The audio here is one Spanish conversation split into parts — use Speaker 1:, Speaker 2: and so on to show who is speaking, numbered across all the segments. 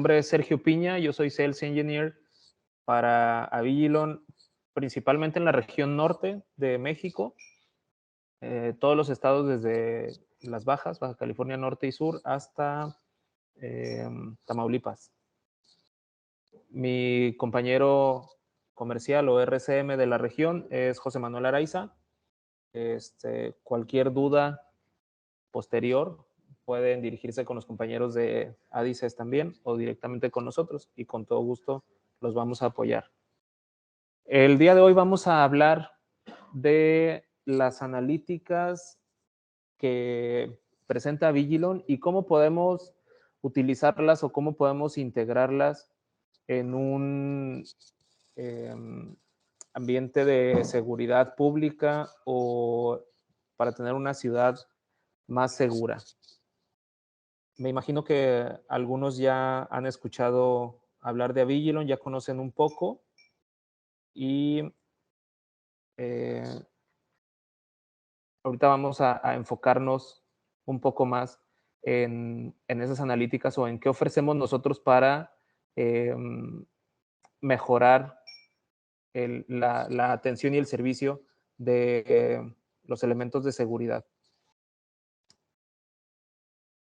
Speaker 1: nombre es Sergio Piña, yo soy Sales Engineer para Avigilon, principalmente en la región norte de México, todos los estados desde las Bajas, Baja California Norte y Sur, hasta Tamaulipas. Mi compañero comercial o RCM de la región es José Manuel Araiza. Cualquier duda posterior pueden dirigirse con los compañeros de ADICES también o directamente con nosotros y con todo gusto los vamos a apoyar. El día de hoy vamos a hablar de las analíticas que presenta Avigilon y cómo podemos utilizarlas o cómo podemos integrarlas en un ambiente de seguridad pública o para tener una ciudad más segura. Me imagino que algunos ya han escuchado hablar de Avigilon, ya conocen un poco y ahorita vamos a enfocarnos un poco más en esas analíticas o en qué ofrecemos nosotros para mejorar la atención y el servicio de los elementos de seguridad.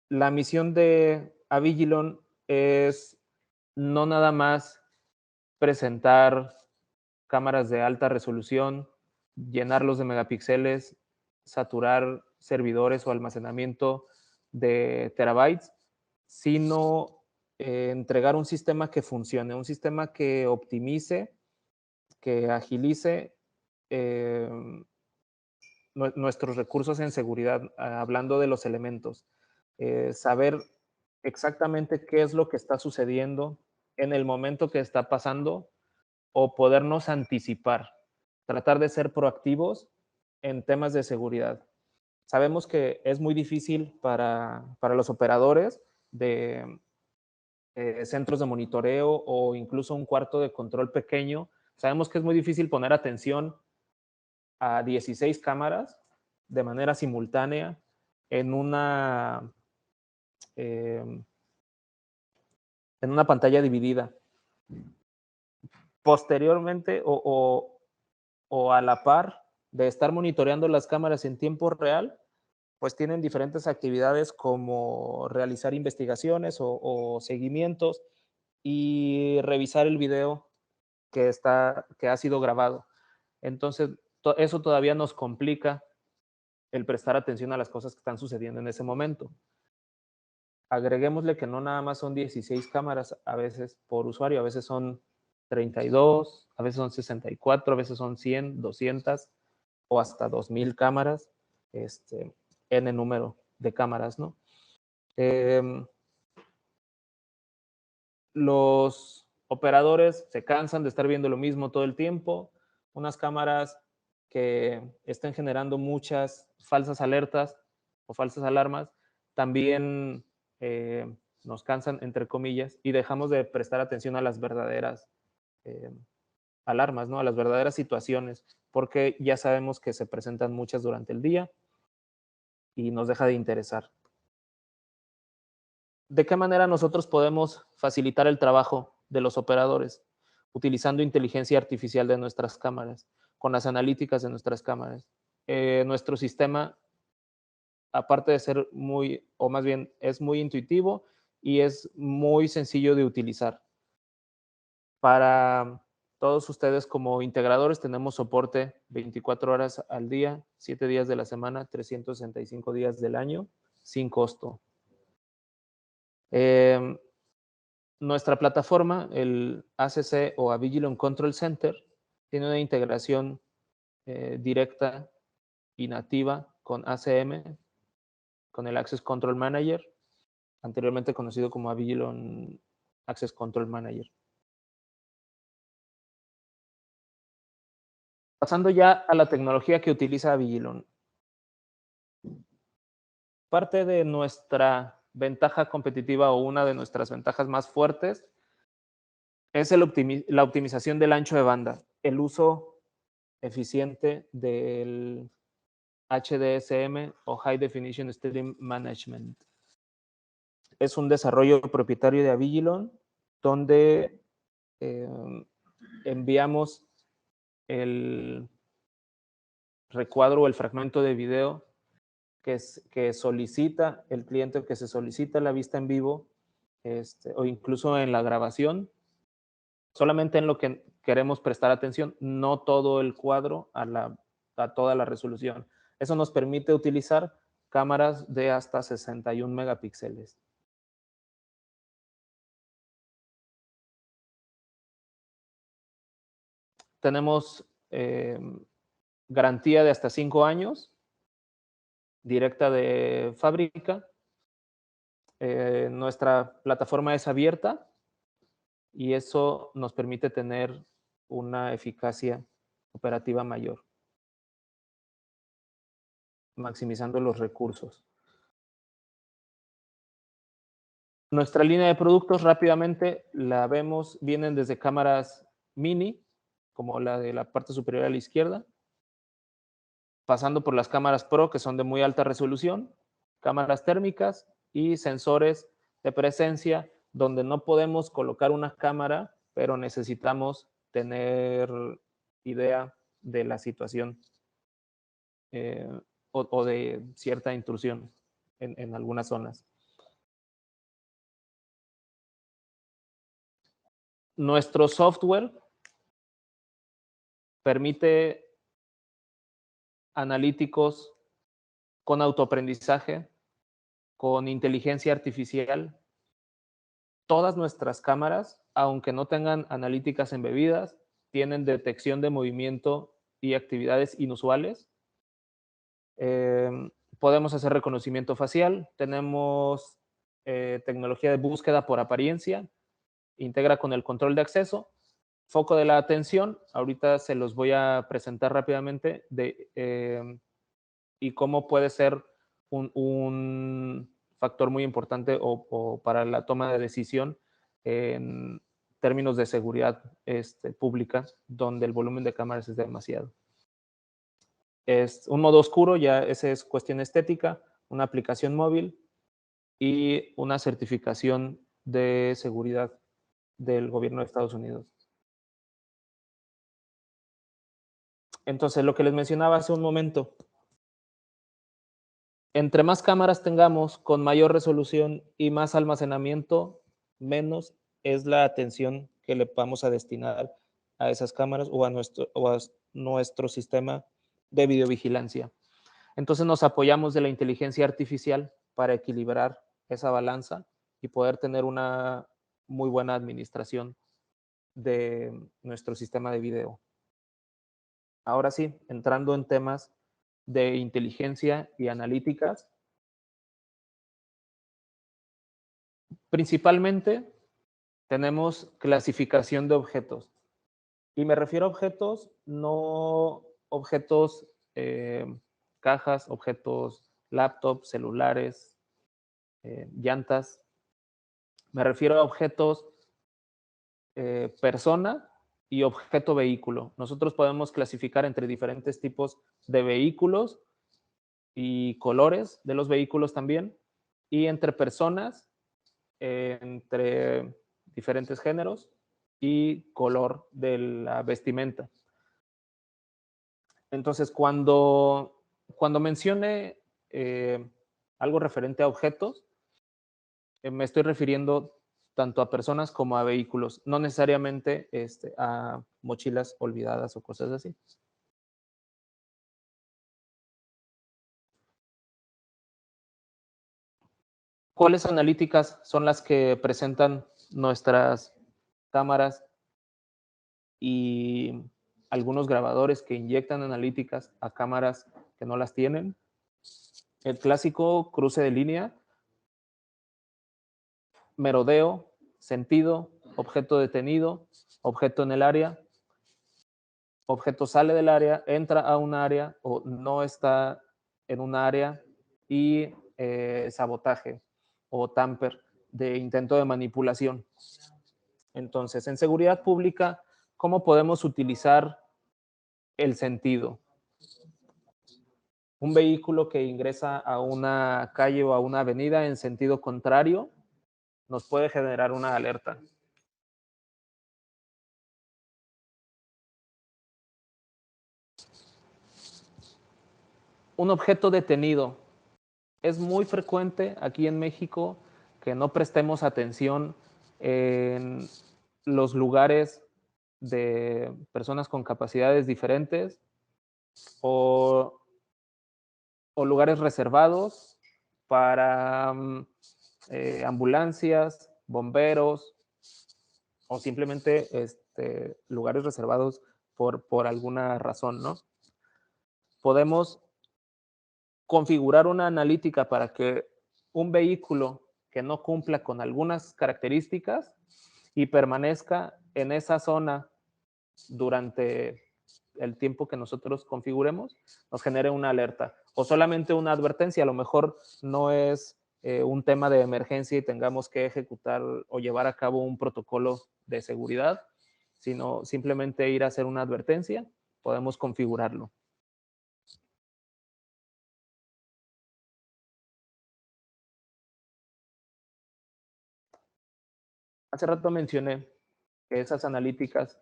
Speaker 1: La misión de Avigilon es no nada más presentar cámaras de alta resolución, llenarlos de megapíxeles, saturar servidores o almacenamiento de terabytes, sino entregar un sistema que funcione, un sistema que optimice, que agilice nuestros recursos en seguridad, hablando de los elementos. Saber exactamente qué es lo que está sucediendo en el momento que está pasando o podernos anticipar, tratar de ser proactivos en temas de seguridad. Sabemos que es muy difícil para los operadores de centros de monitoreo o incluso un cuarto de control pequeño. Sabemos que es muy difícil poner atención a 16 cámaras de manera simultánea en una pantalla dividida. Posteriormente o a la par de estar monitoreando las cámaras en tiempo real, pues tienen diferentes actividades como realizar investigaciones o seguimientos y revisar el video que ha sido grabado. Entonces, eso todavía nos complica el prestar atención a las cosas que están sucediendo en ese momento. Agreguémosle que no nada más son 16 cámaras a veces por usuario, a veces son 32, a veces son 64, a veces son 100, 200 o hasta 2000 cámaras, N número de cámaras, ¿no? Los operadores se cansan de estar viendo lo mismo todo el tiempo, unas cámaras que estén generando muchas falsas alertas o falsas alarmas, también nos cansan, entre comillas, y dejamos de prestar atención a las verdaderas alarmas, ¿no? A las verdaderas situaciones, porque ya sabemos que se presentan muchas durante el día y nos deja de interesar. ¿De qué manera nosotros podemos facilitar el trabajo de los operadores? Utilizando inteligencia artificial de nuestras cámaras, con las analíticas de nuestras cámaras. Nuestro sistema, aparte de ser muy, o más bien, es muy intuitivo y es muy sencillo de utilizar. Para todos ustedes como integradores tenemos soporte 24 horas al día, 7 días de la semana, 365 días del año, sin costo. Nuestra plataforma, el ACC o Avigilon Control Center, tiene una integración directa y nativa con ACM, con el Access Control Manager, anteriormente conocido como Avigilon Access Control Manager. Pasando ya a la tecnología que utiliza Avigilon. Parte de nuestra ventaja competitiva o una de nuestras ventajas más fuertes es la optimización del ancho de banda, el uso eficiente del HDSM o High Definition Stream Management. Es un desarrollo propietario de Avigilon donde enviamos el recuadro o el fragmento de video que solicita el cliente, que se solicita la vista en vivo, o incluso en la grabación, solamente en lo que queremos prestar atención, no todo el cuadro a toda la resolución. Eso nos permite utilizar cámaras de hasta 61 megapíxeles. Tenemos garantía de hasta 5 años, directa de fábrica. Nuestra plataforma es abierta y eso nos permite tener una eficacia operativa mayor, maximizando los recursos. Nuestra línea de productos rápidamente la vemos, vienen desde cámaras mini, como la de la parte superior a la izquierda, pasando por las cámaras Pro, que son de muy alta resolución, cámaras térmicas y sensores de presencia, donde no podemos colocar una cámara, pero necesitamos tener idea de la situación eh, o de cierta intrusión en algunas zonas. Nuestro software permite analíticos con autoaprendizaje, con inteligencia artificial. Todas nuestras cámaras, aunque no tengan analíticas embebidas, tienen detección de movimiento y actividades inusuales. Podemos hacer reconocimiento facial, tenemos tecnología de búsqueda por apariencia, integra con el control de acceso, foco de la atención, ahorita se los voy a presentar rápidamente, y cómo puede ser un factor muy importante o para la toma de decisión en términos de seguridad pública, donde el volumen de cámaras es demasiado. Es un modo oscuro, ya esa es cuestión estética, una aplicación móvil y una certificación de seguridad del gobierno de Estados Unidos. Entonces, lo que les mencionaba hace un momento, entre más cámaras tengamos con mayor resolución y más almacenamiento, menos es la atención que le vamos a destinar a esas cámaras o a nuestro sistema de videovigilancia. Entonces nos apoyamos de la inteligencia artificial para equilibrar esa balanza y poder tener una muy buena administración de nuestro sistema de video. Ahora sí, entrando en temas de inteligencia y analíticas, principalmente tenemos clasificación de objetos. Y me refiero a objetos, no objetos, cajas, objetos, laptops, celulares, llantas. Me refiero a objetos, persona y objeto vehículo. Nosotros podemos clasificar entre diferentes tipos de vehículos y colores de los vehículos también, y entre personas, entre diferentes géneros y color de la vestimenta. Entonces, cuando mencione algo referente a objetos, me estoy refiriendo tanto a personas como a vehículos, no necesariamente a mochilas olvidadas o cosas así. ¿Cuáles analíticas son las que presentan nuestras cámaras y algunos grabadores que inyectan analíticas a cámaras que no las tienen? El clásico cruce de línea, merodeo, sentido, objeto detenido, objeto en el área, objeto sale del área, entra a un área o no está en un área, y sabotaje o tamper, de intento de manipulación. Entonces, en seguridad pública, ¿cómo podemos utilizar el sentido? Un vehículo que ingresa a una calle o a una avenida en sentido contrario nos puede generar una alerta. Un objeto detenido. Es muy frecuente aquí en México que no prestemos atención en los lugares de personas con capacidades diferentes o, o lugares reservados para ambulancias, bomberos o simplemente lugares reservados por alguna razón, ¿no? Podemos configurar una analítica para que un vehículo que no cumpla con algunas características y permanezca en esa zona durante el tiempo que nosotros configuremos, nos genere una alerta o solamente una advertencia. A lo mejor no es un tema de emergencia y tengamos que ejecutar o llevar a cabo un protocolo de seguridad, sino simplemente ir a hacer una advertencia, podemos configurarlo. Hace rato mencioné que esas analíticas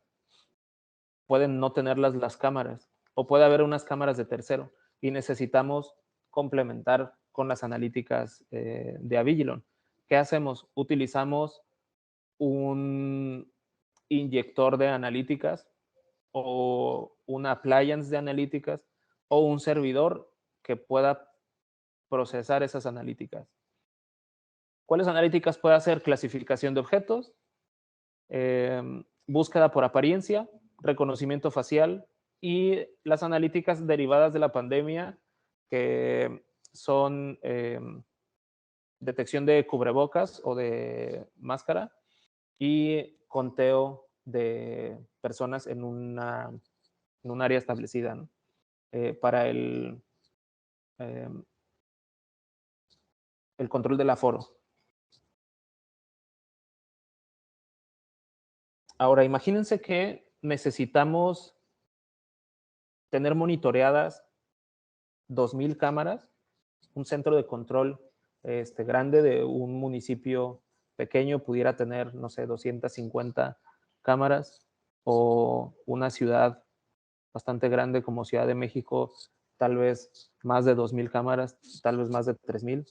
Speaker 1: pueden no tenerlas las cámaras o puede haber unas cámaras de tercero y necesitamos complementar con las analíticas de Avigilon. ¿Qué hacemos? Utilizamos un inyector de analíticas o una appliance de analíticas o un servidor que pueda procesar esas analíticas. ¿Cuáles analíticas puede hacer? Clasificación de objetos, búsqueda por apariencia, reconocimiento facial y las analíticas derivadas de la pandemia, que son detección de cubrebocas o de máscara y conteo de personas en un área establecida, ¿no? Para eh, el control del aforo. Ahora, imagínense que necesitamos tener monitoreadas 2,000 cámaras, un centro de control grande de un municipio pequeño pudiera tener, no sé, 250 cámaras o una ciudad bastante grande como Ciudad de México, tal vez más de 2,000 cámaras, tal vez más de 3,000.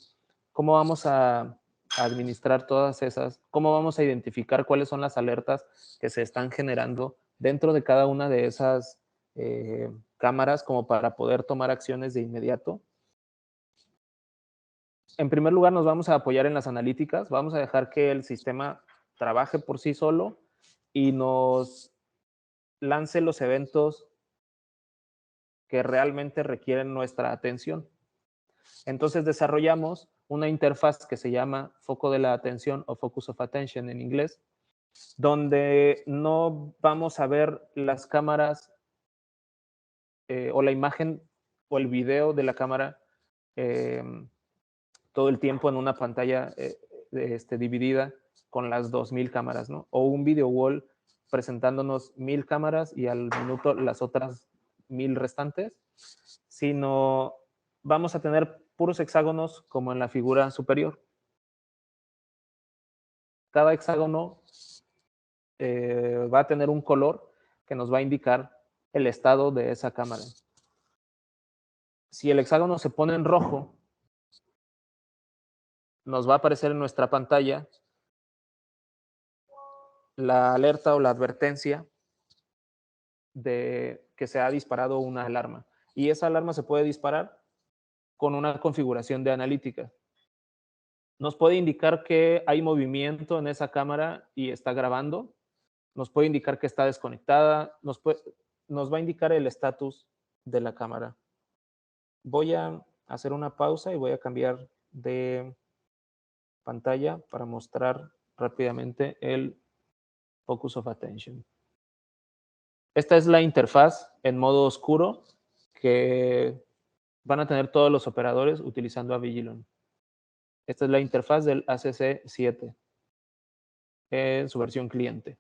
Speaker 1: ¿Cómo vamos a administrar todas esas? ¿Cómo vamos a identificar cuáles son las alertas que se están generando dentro de cada una de esas cámaras como para poder tomar acciones de inmediato? En primer lugar, nos vamos a apoyar en las analíticas, vamos a dejar que el sistema trabaje por sí solo y nos lance los eventos que realmente requieren nuestra atención. Entonces desarrollamos una interfaz que se llama foco de la atención o focus of attention en inglés, donde no vamos a ver las cámaras o la imagen o el video de la cámara eh, todo el tiempo en una pantalla dividida con las 2,000 cámaras, ¿no? O un video wall presentándonos 1,000 cámaras y al minuto las otras 1,000 restantes, sino vamos a tener puros hexágonos como en la figura superior. Cada hexágono va a tener un color que nos va a indicar el estado de esa cámara. Si el hexágono se pone en rojo, nos va a aparecer en nuestra pantalla la alerta o la advertencia de que se ha disparado una alarma. Y esa alarma se puede disparar con una configuración de analítica. Nos puede indicar que hay movimiento en esa cámara y está grabando. Nos puede indicar que está desconectada. Nos va a indicar el estatus de la cámara. Voy a hacer una pausa y voy a cambiar de pantalla para mostrar rápidamente el focus of attention. Esta es la interfaz en modo oscuro que van a tener todos los operadores utilizando Avigilon. Esta es la interfaz del ACC7 en su versión cliente.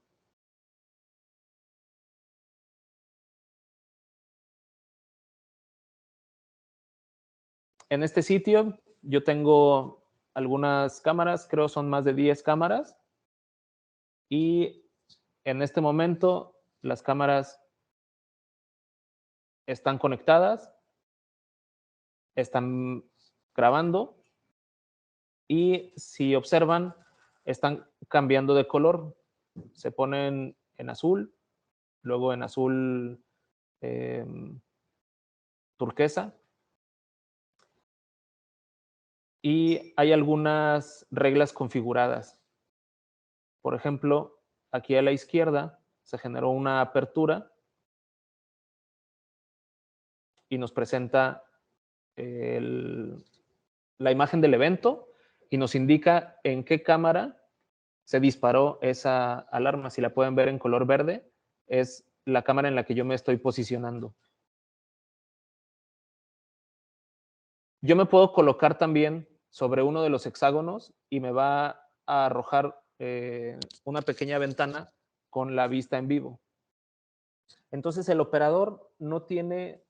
Speaker 1: En este sitio yo tengo algunas cámaras, creo son más de 10 cámaras, y en este momento las cámaras están conectadas están grabando y si observan, están cambiando de color. Se ponen en azul, luego en azul turquesa. Y hay algunas reglas configuradas. Por ejemplo, aquí a la izquierda se generó una apertura y nos presenta la imagen del evento y nos indica en qué cámara se disparó esa alarma. Si la pueden ver en color verde, es la cámara en la que yo me estoy posicionando. Yo me puedo colocar también sobre uno de los hexágonos y me va a arrojar una pequeña ventana con la vista en vivo. Entonces el operador no tiene,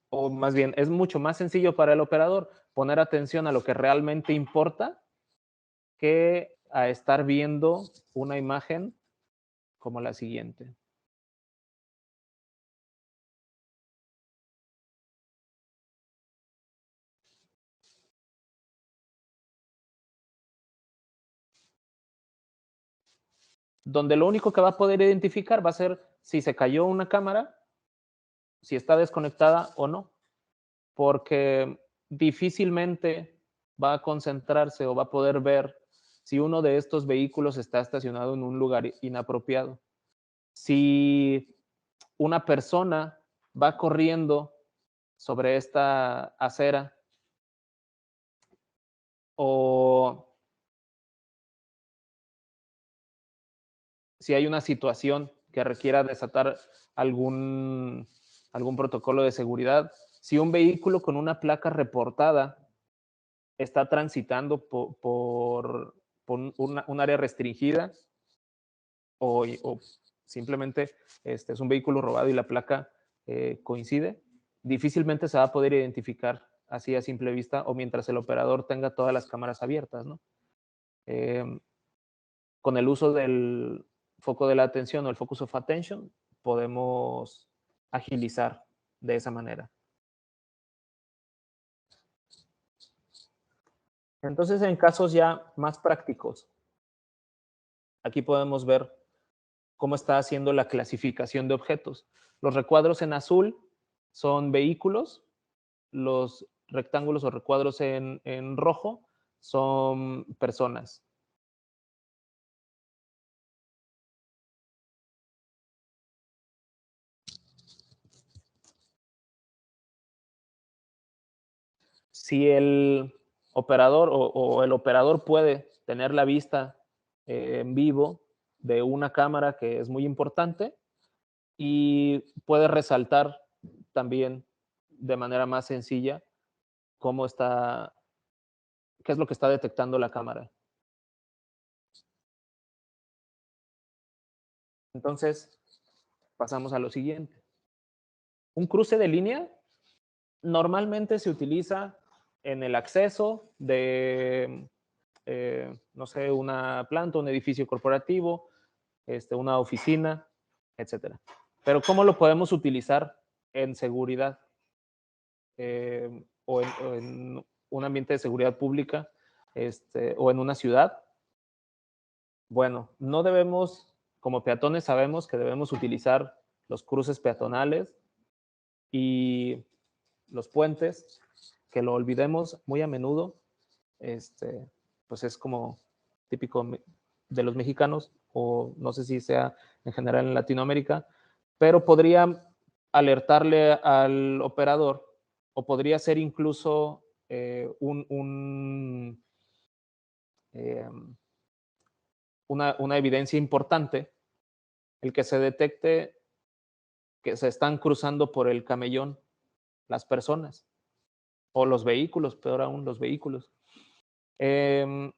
Speaker 1: o más bien es mucho más sencillo para el operador poner atención a lo que realmente importa que a estar viendo una imagen como la siguiente. Donde lo único que va a poder identificar va a ser si se cayó una cámara, si está desconectada o no, porque difícilmente va a concentrarse o va a poder ver si uno de estos vehículos está estacionado en un lugar inapropiado. Si una persona va corriendo sobre esta acera o si hay una situación que requiera desatar algún protocolo de seguridad, si un vehículo con una placa reportada está transitando por un área restringida o simplemente es un vehículo robado y la placa coincide, difícilmente se va a poder identificar así a simple vista o mientras el operador tenga todas las cámaras abiertas, ¿no? Con el uso del foco de la atención o el focus of attention, podemos agilizar de esa manera. Entonces, en casos ya más prácticos, aquí podemos ver cómo está haciendo la clasificación de objetos. Los recuadros en azul son vehículos, los rectángulos o recuadros en rojo son personas. Si el operador o el operador puede tener la vista en vivo de una cámara que es muy importante y puede resaltar también de manera más sencilla cómo está, qué es lo que está detectando la cámara. Entonces, pasamos a lo siguiente. Un cruce de línea normalmente se utiliza en el acceso de, no sé, una planta, un edificio corporativo, una oficina, etcétera. Pero ¿cómo lo podemos utilizar en seguridad o en un ambiente de seguridad pública o en una ciudad? Bueno, no debemos, como peatones sabemos que debemos utilizar los cruces peatonales y los puentes, que lo olvidemos muy a menudo, pues es como típico de los mexicanos, o no sé si sea en general en Latinoamérica, pero podría alertarle al operador o podría ser incluso eh, una evidencia importante el que se detecte que se están cruzando por el camellón las personas o los vehículos, peor aún, los vehículos. Eh,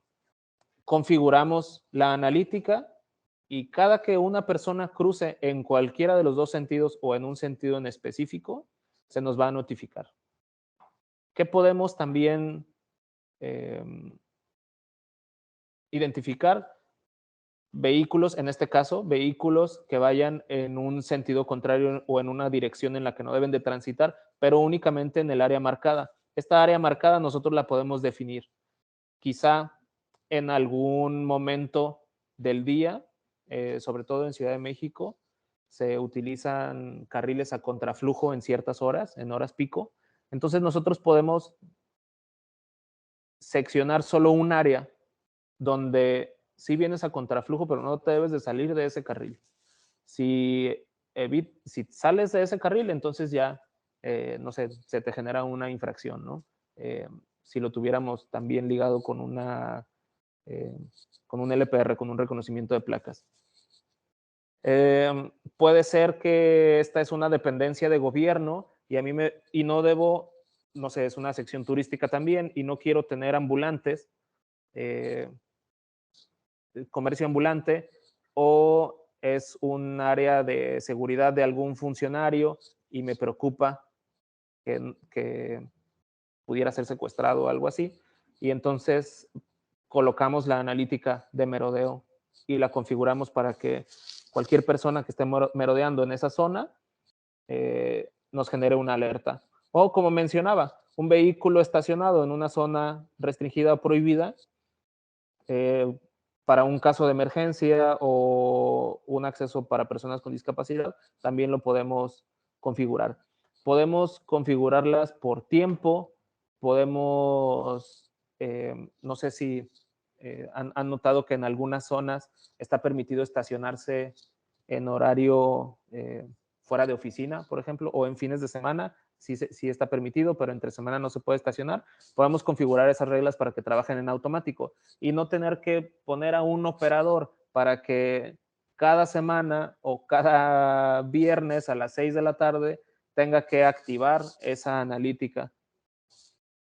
Speaker 1: configuramos la analítica y cada que una persona cruce en cualquiera de los dos sentidos o en un sentido en específico, se nos va a notificar. ¿Qué podemos también eh, identificar? Vehículos, en este caso, vehículos que vayan en un sentido contrario o en una dirección en la que no deben de transitar, pero únicamente en el área marcada. Esta área marcada nosotros la podemos definir. Quizá en algún momento del día, sobre todo en Ciudad de México, se utilizan carriles a contraflujo en ciertas horas, en horas pico. Entonces nosotros podemos seccionar solo un área donde sí vienes a contraflujo, pero no te debes de salir de ese carril. Si sales de ese carril, entonces ya, no sé, se te genera una infracción, ¿no? Si lo tuviéramos también ligado eh, con un LPR, con un reconocimiento de placas. Puede ser que esta es una dependencia de gobierno y no debo, no sé, es una sección turística también y no quiero tener ambulantes, eh, comercio ambulante, o es un área de seguridad de algún funcionario y me preocupa que pudiera ser secuestrado o algo así. Y entonces colocamos la analítica de merodeo y la configuramos para que cualquier persona que esté merodeando en esa zona nos genere una alerta. O como mencionaba, un vehículo estacionado en una zona restringida o prohibida, eh, para un caso de emergencia o un acceso para personas con discapacidad, también lo podemos configurar. Podemos configurarlas por tiempo, podemos, no sé si han notado que en algunas zonas está permitido estacionarse en horario fuera de oficina, por ejemplo, o en fines de semana, sí está permitido, pero entre semana no se puede estacionar. Podemos configurar esas reglas para que trabajen en automático y no tener que poner a un operador para que cada semana o cada viernes a las 6 de la tarde tenga que activar esa analítica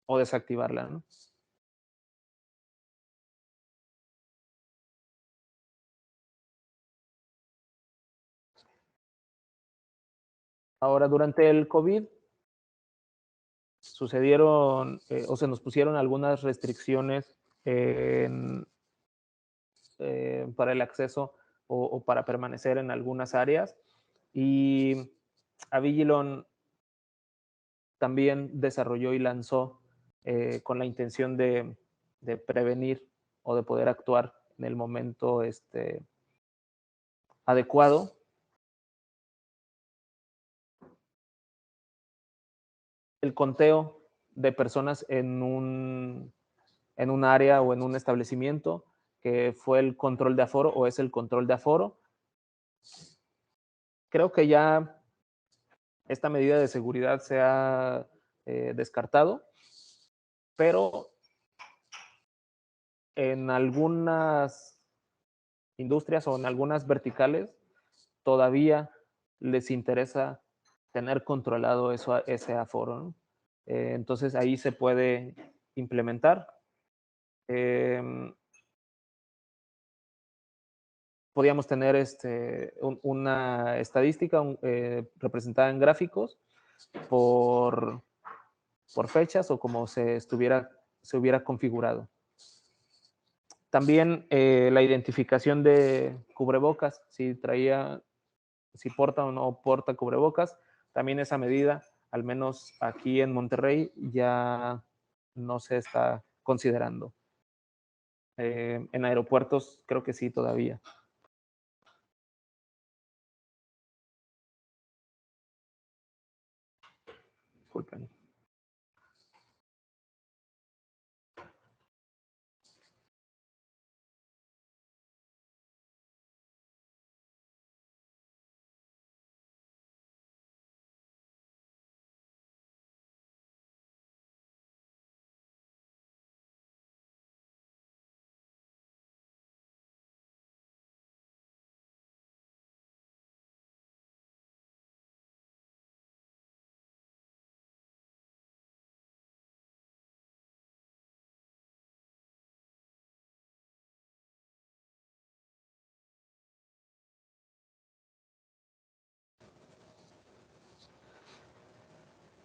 Speaker 1: o desactivarla, ¿no? Ahora, durante el COVID sucedieron o se nos pusieron algunas restricciones en, para el acceso o para permanecer en algunas áreas y Avigilon también desarrolló y lanzó con la intención de prevenir o de poder actuar en el momento adecuado, el conteo de personas en un área o en un establecimiento, que fue el control de aforo o es el control de aforo. Creo que ya esta medida de seguridad se ha descartado, pero en algunas industrias o en algunas verticales todavía les interesa tener controlado ese aforo, ¿no? Entonces ahí se puede implementar. Eh, Podríamos tener una estadística representada en gráficos por, por fechas o como se hubiera configurado. También la identificación de cubrebocas, si porta o no porta cubrebocas, también esa medida, al menos aquí en Monterrey, ya no se está considerando. En aeropuertos creo que sí todavía. Disculpen.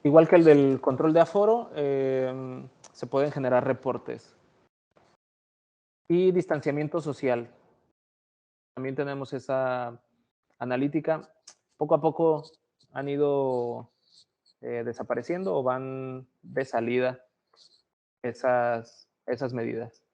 Speaker 1: Igual que el del control de aforo, se pueden generar reportes. Y distanciamiento social. también tenemos esa analítica. Poco a poco han ido desapareciendo o van de salida esas medidas.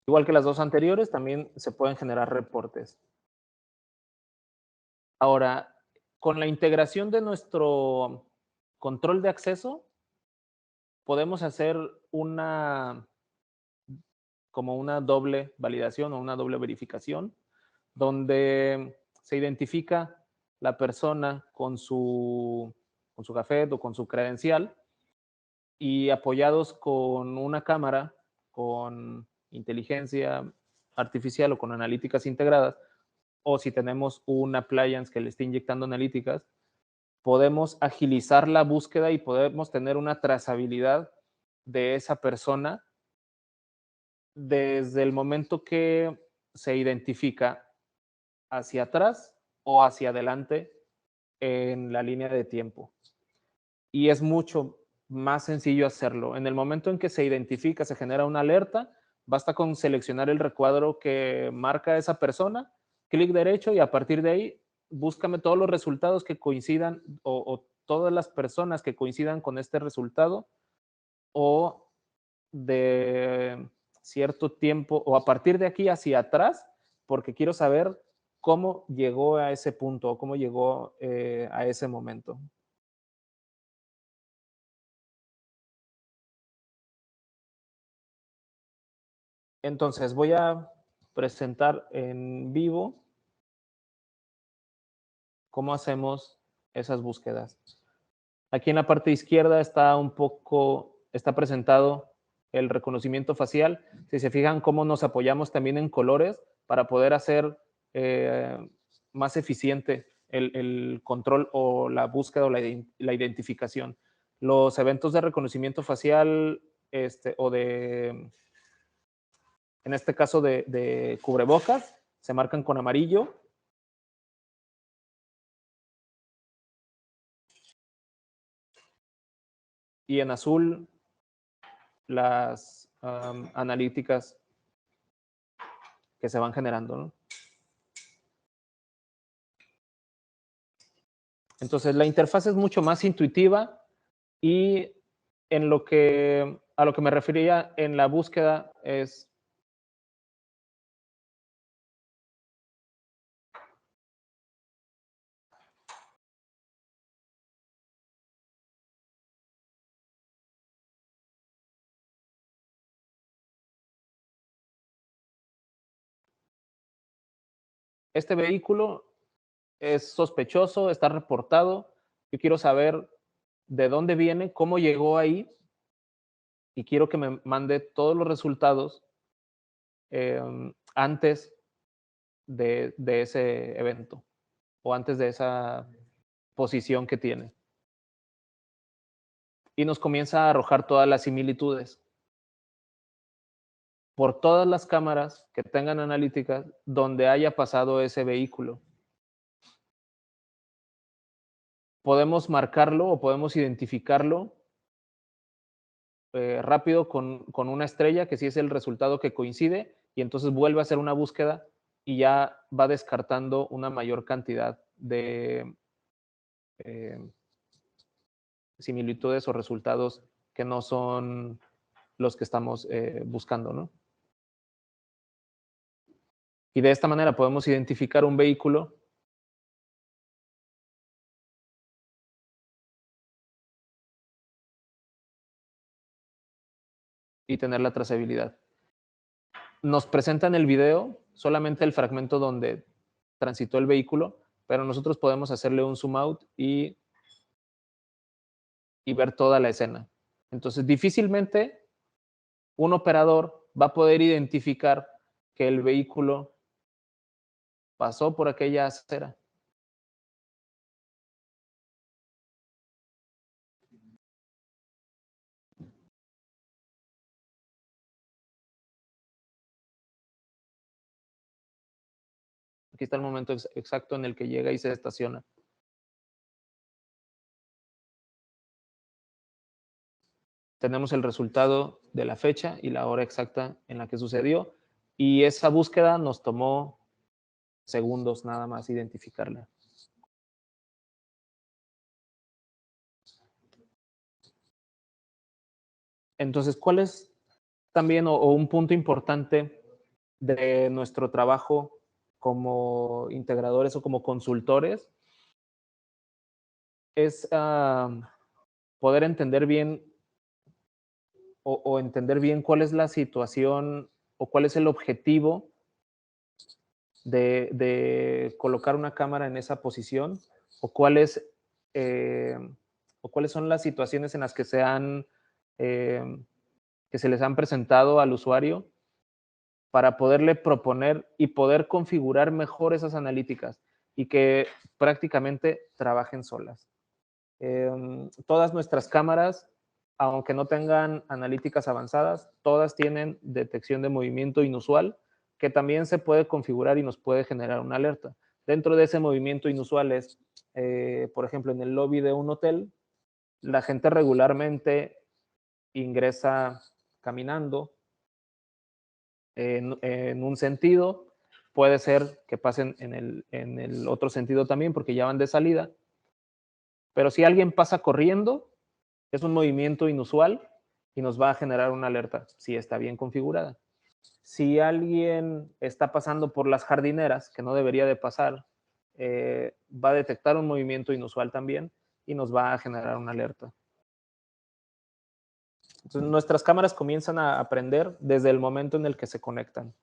Speaker 1: Igual que las dos anteriores, también se pueden generar reportes. Ahora, con la integración de nuestro control de acceso, podemos hacer una como una doble validación o una doble verificación, donde se identifica la persona con su café o con su credencial y apoyados con una cámara, con inteligencia artificial o con analíticas integradas, o si tenemos un appliance que le esté inyectando analíticas, podemos agilizar la búsqueda y podemos tener una trazabilidad de esa persona desde el momento que se identifica hacia atrás o hacia adelante en la línea de tiempo. Y es mucho más sencillo hacerlo. En el momento en que se identifica, se genera una alerta, basta con seleccionar el recuadro que marca a esa persona, clic derecho y a partir de ahí búscame todos los resultados que coincidan o todas las personas que coincidan con este resultado o de cierto tiempo o a partir de aquí hacia atrás, porque quiero saber cómo llegó a ese punto o cómo llegó a ese momento. Entonces voy a presentar en vivo cómo hacemos esas búsquedas. Aquí en la parte izquierda está presentado el reconocimiento facial. Si se fijan cómo nos apoyamos también en colores para poder hacer eh, más eficiente el control o la búsqueda o la identificación. Los eventos de reconocimiento facial o en este caso de cubrebocas, se marcan con amarillo y en azul las analíticas que se van generando, ¿no? Entonces, la interfaz es mucho más intuitiva y a lo que me refería en la búsqueda es este vehículo es sospechoso, está reportado, yo quiero saber de dónde viene, cómo llegó ahí y quiero que me mande todos los resultados antes de ese evento o antes de esa posición que tiene. Y nos comienza a arrojar todas las similitudes por todas las cámaras que tengan analíticas donde haya pasado ese vehículo. Podemos marcarlo o podemos identificarlo rápido con una estrella, que sí es el resultado que coincide, y entonces vuelve a hacer una búsqueda y ya va descartando una mayor cantidad de eh, similitudes o resultados que no son los que estamos buscando, ¿no? Y de esta manera podemos identificar un vehículo y tener la trazabilidad. Nos presentan el video, solamente el fragmento donde transitó el vehículo, pero nosotros podemos hacerle un zoom out y ver toda la escena. Entonces, difícilmente un operador va a poder identificar que el vehículo pasó por aquella acera. Aquí está el momento exacto en el que llega y se estaciona. Tenemos el resultado de la fecha y la hora exacta en la que sucedió, y esa búsqueda nos tomó segundos nada más identificarla. Entonces, ¿cuál es también o un punto importante de nuestro trabajo como integradores o como consultores? Es poder entender bien o entender bien cuál es la situación o cuál es el objetivo de colocar una cámara en esa posición o cuáles eh, o cuáles son las situaciones en las que eh, que se les han presentado al usuario para poderle proponer y poder configurar mejor esas analíticas y que prácticamente trabajen solas. Todas nuestras cámaras, aunque no tengan analíticas avanzadas, todas tienen detección de movimiento inusual que también se puede configurar y nos puede generar una alerta. Dentro de ese movimiento inusual es, por ejemplo, en el lobby de un hotel, la gente regularmente ingresa caminando en un sentido, puede ser que pasen en el otro sentido también porque ya van de salida, pero si alguien pasa corriendo, es un movimiento inusual y nos va a generar una alerta si está bien configurada. Si alguien está pasando por las jardineras, que no debería de pasar, va a detectar un movimiento inusual también y nos va a generar una alerta. Entonces, nuestras cámaras comienzan a aprender desde el momento en el que se conectan.